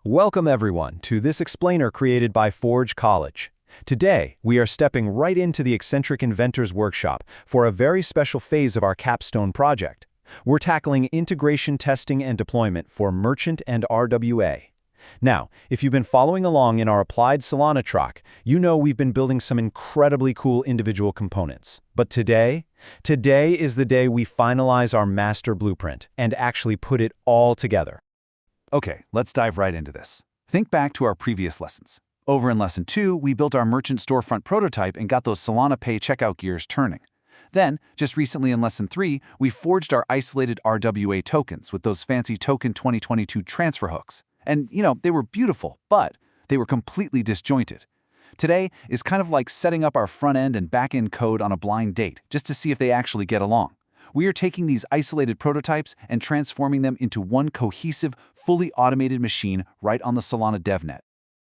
Welcome everyone to this explainer created by Forge College. Today, we are stepping right into the Eccentric Inventors Workshop for a very special phase of our capstone project. We're tackling integration testing and deployment for merchant and RWA. Now, if you've been following along in our applied Solana track, you know we've been building some incredibly cool individual components. But today is the day we finalize our master blueprint and actually put it all together. Okay, let's dive right into this. Think back to our previous lessons. Over in Lesson 2, we built our merchant storefront prototype and got those Solana Pay checkout gears turning. Then, just recently in Lesson 3, we forged our isolated RWA tokens with those fancy Token-2022 transfer hooks. And, they were beautiful, but they were completely disjointed. Today is kind of like setting up our front-end and back-end code on a blind date, just to see if they actually get along. We are taking these isolated prototypes and transforming them into one cohesive, fully automated machine right on the Solana Devnet.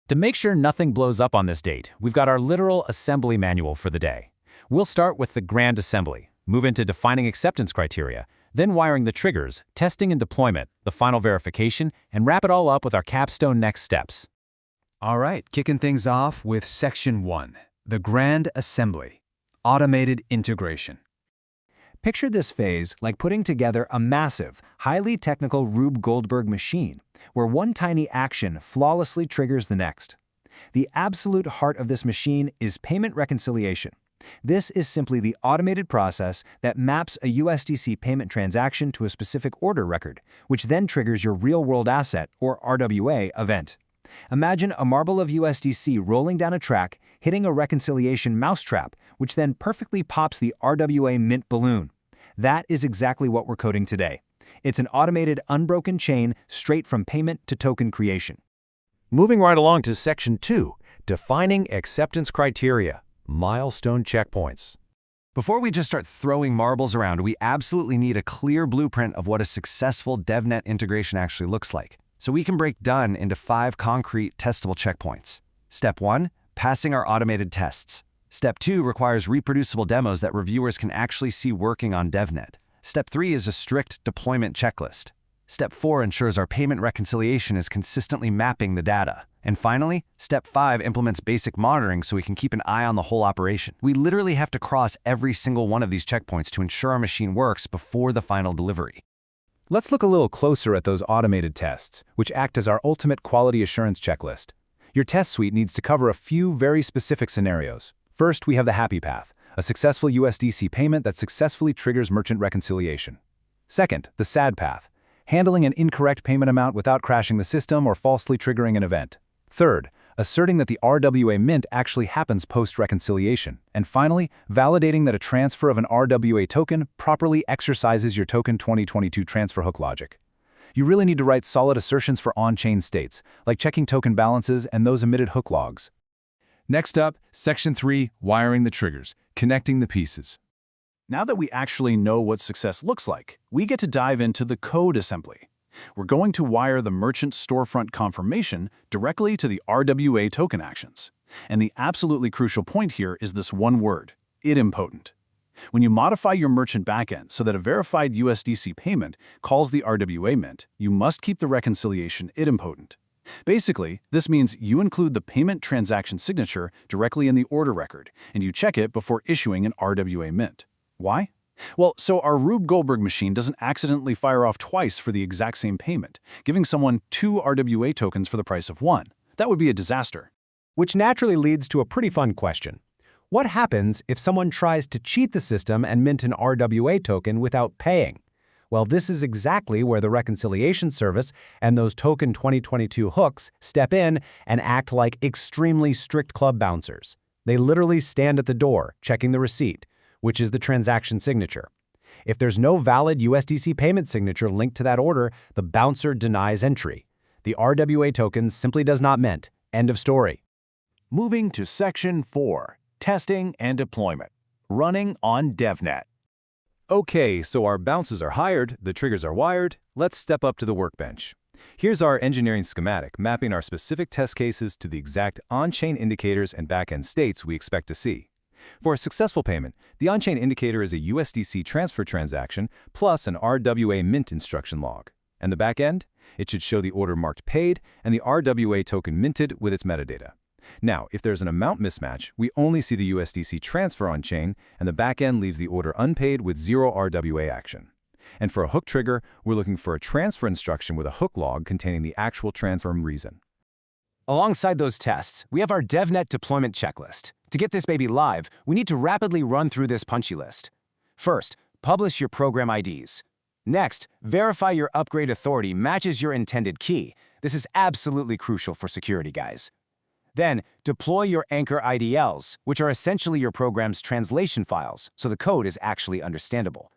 To make sure nothing blows up on this date, we've got our literal assembly manual for the day. We'll start with the grand assembly, move into defining acceptance criteria, then wiring the triggers, testing and deployment, the final verification, and wrap it all up with our capstone next steps. All right, kicking things off with Section 1, the grand assembly, automated integration. Picture this phase like putting together a massive, highly technical Rube Goldberg machine, where one tiny action flawlessly triggers the next. The absolute heart of this machine is payment reconciliation. This is simply the automated process that maps a USDC payment transaction to a specific order record, which then triggers your real-world asset, or RWA, event. Imagine a marble of USDC rolling down a track, hitting a reconciliation mousetrap, which then perfectly pops the RWA mint balloon. That is exactly what we're coding today. It's an automated, unbroken chain straight from payment to token creation. Moving right along to Section 2, defining acceptance criteria, milestone checkpoints. Before we just start throwing marbles around, we absolutely need a clear blueprint of what a successful Devnet integration actually looks like. So we can break done into 5 concrete testable checkpoints. Step 1, passing our automated tests. Step 2 requires reproducible demos that reviewers can actually see working on Devnet. Step 3 is a strict deployment checklist. Step 4 ensures our payment reconciliation is consistently mapping the data. And finally, Step 5 implements basic monitoring so we can keep an eye on the whole operation. We literally have to cross every single one of these checkpoints to ensure our machine works before the final delivery. Let's look a little closer at those automated tests, which act as our ultimate quality assurance checklist. Your test suite needs to cover a few very specific scenarios. First, we have the happy path, a successful USDC payment that successfully triggers merchant reconciliation. Second, the sad path, handling an incorrect payment amount without crashing the system or falsely triggering an event. Third, asserting that the RWA mint actually happens post-reconciliation. And finally, validating that a transfer of an RWA token properly exercises your Token-2022 transfer hook logic. You really need to write solid assertions for on-chain states, like checking token balances and those emitted hook logs. Next up, Section 3, wiring the triggers, connecting the pieces. Now that we actually know what success looks like, we get to dive into the code assembly. We're going to wire the merchant storefront confirmation directly to the RWA token actions. And the absolutely crucial point here is this one word, idempotent. When you modify your merchant backend so that a verified USDC payment calls the RWA mint, you must keep the reconciliation idempotent. Basically, this means you include the payment transaction signature directly in the order record, and you check it before issuing an RWA mint. Why? Well, so our Rube Goldberg machine doesn't accidentally fire off twice for the exact same payment, giving someone 2 RWA tokens for the price of 1. That would be a disaster. Which naturally leads to a pretty fun question. What happens if someone tries to cheat the system and mint an RWA token without paying? Well, this is exactly where the reconciliation service and those Token-2022 hooks step in and act like extremely strict club bouncers. They literally stand at the door, checking the receipt, which is the transaction signature. If there's no valid USDC payment signature linked to that order, the bouncer denies entry. The RWA token simply does not mint. End of story. Moving to Section 4, testing and deployment, running on Devnet. Okay, so our bounces are hired, the triggers are wired. Let's step up to the workbench. Here's our engineering schematic mapping our specific test cases to the exact on-chain indicators and back-end states we expect to see. For a successful payment, the on-chain indicator is a USDC transfer transaction plus an RWA mint instruction log. And the back end? It should show the order marked paid and the RWA token minted with its metadata. Now, if there's an amount mismatch, we only see the USDC transfer on-chain, and the backend leaves the order unpaid with 0 RWA action. And for a hook trigger, we're looking for a transfer instruction with a hook log containing the actual transfer reason. Alongside those tests, we have our Devnet deployment checklist. To get this baby live, we need to rapidly run through this punchy list. First, publish your program IDs. Next, verify your upgrade authority matches your intended key. This is absolutely crucial for security, guys. Then, deploy your anchor IDLs, which are essentially your program's translation files, so the code is actually understandable.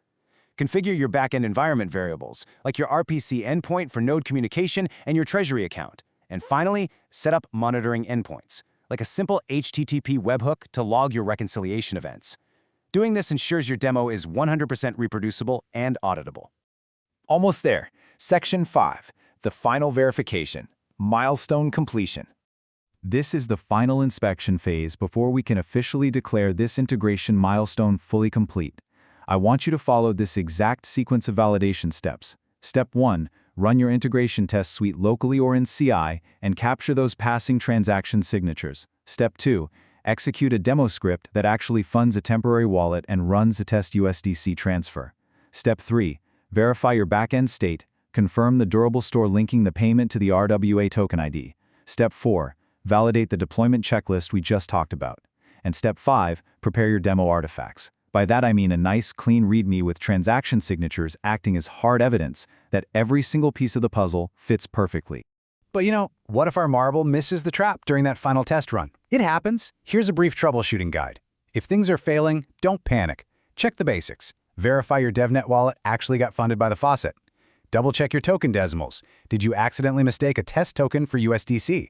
Configure your backend environment variables, like your RPC endpoint for node communication and your treasury account. And finally, set up monitoring endpoints, like a simple HTTP webhook to log your reconciliation events. Doing this ensures your demo is 100% reproducible and auditable. Almost there. Section 5, the final verification, milestone completion. This is the final inspection phase before we can officially declare this integration milestone fully complete. I want you to follow this exact sequence of validation steps. Step 1, run your integration test suite locally or in CI and capture those passing transaction signatures. Step 2, execute a demo script that actually funds a temporary wallet and runs a test USDC transfer. Step 3, verify your backend state, confirm the durable store linking the payment to the RWA token ID. Step 4, validate the deployment checklist we just talked about. And Step 5, prepare your demo artifacts. By that I mean a nice, clean README with transaction signatures acting as hard evidence that every single piece of the puzzle fits perfectly. But what if our marble misses the trap during that final test run? It happens. Here's a brief troubleshooting guide. If things are failing, don't panic. Check the basics. Verify your Devnet wallet actually got funded by the faucet. Double-check your token decimals. Did you accidentally mistake a test token for USDC?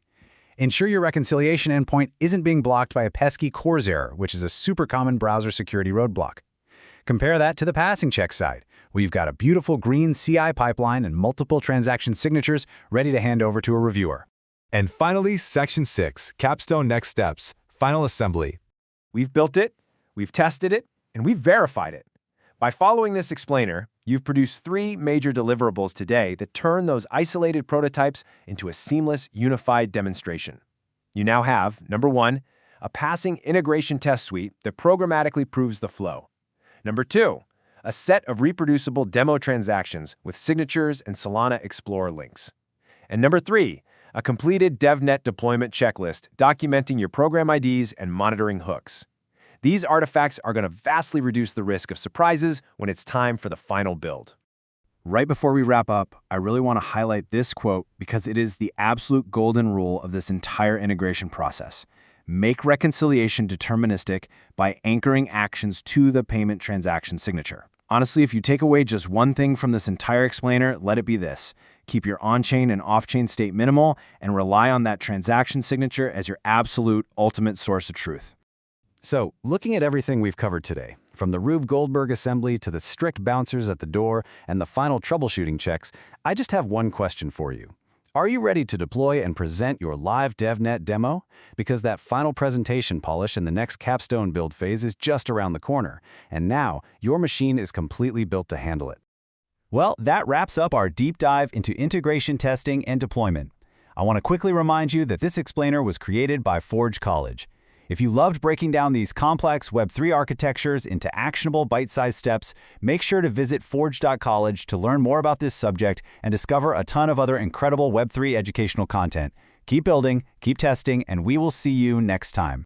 Ensure your reconciliation endpoint isn't being blocked by a pesky CORS error, which is a super common browser security roadblock. Compare that to the passing check side, where you've got a beautiful green CI pipeline and multiple transaction signatures ready to hand over to a reviewer. And finally, Section 6, Capstone Next Steps, Final Assembly. We've built it, we've tested it, and we've verified it. By following this explainer, you've produced 3 major deliverables today that turn those isolated prototypes into a seamless, unified demonstration. You now have, number 1, a passing integration test suite that programmatically proves the flow. Number 2, a set of reproducible demo transactions with signatures and Solana Explorer links. And number 3, a completed Devnet deployment checklist documenting your program IDs and monitoring hooks. These artifacts are going to vastly reduce the risk of surprises when it's time for the final build. Right before we wrap up, I really want to highlight this quote because it is the absolute golden rule of this entire integration process. Make reconciliation deterministic by anchoring actions to the payment transaction signature. Honestly, if you take away just one thing from this entire explainer, let it be this. Keep your on-chain and off-chain state minimal and rely on that transaction signature as your absolute ultimate source of truth. So, looking at everything we've covered today, from the Rube Goldberg assembly to the strict bouncers at the door and the final troubleshooting checks, I just have one question for you. Are you ready to deploy and present your live Devnet demo? Because that final presentation polish in the next capstone build phase is just around the corner, and now your machine is completely built to handle it. Well, that wraps up our deep dive into integration testing and deployment. I want to quickly remind you that this explainer was created by Forge College. If you loved breaking down these complex Web3 architectures into actionable bite-sized steps, make sure to visit forge.college to learn more about this subject and discover a ton of other incredible Web3 educational content. Keep building, keep testing, and we will see you next time.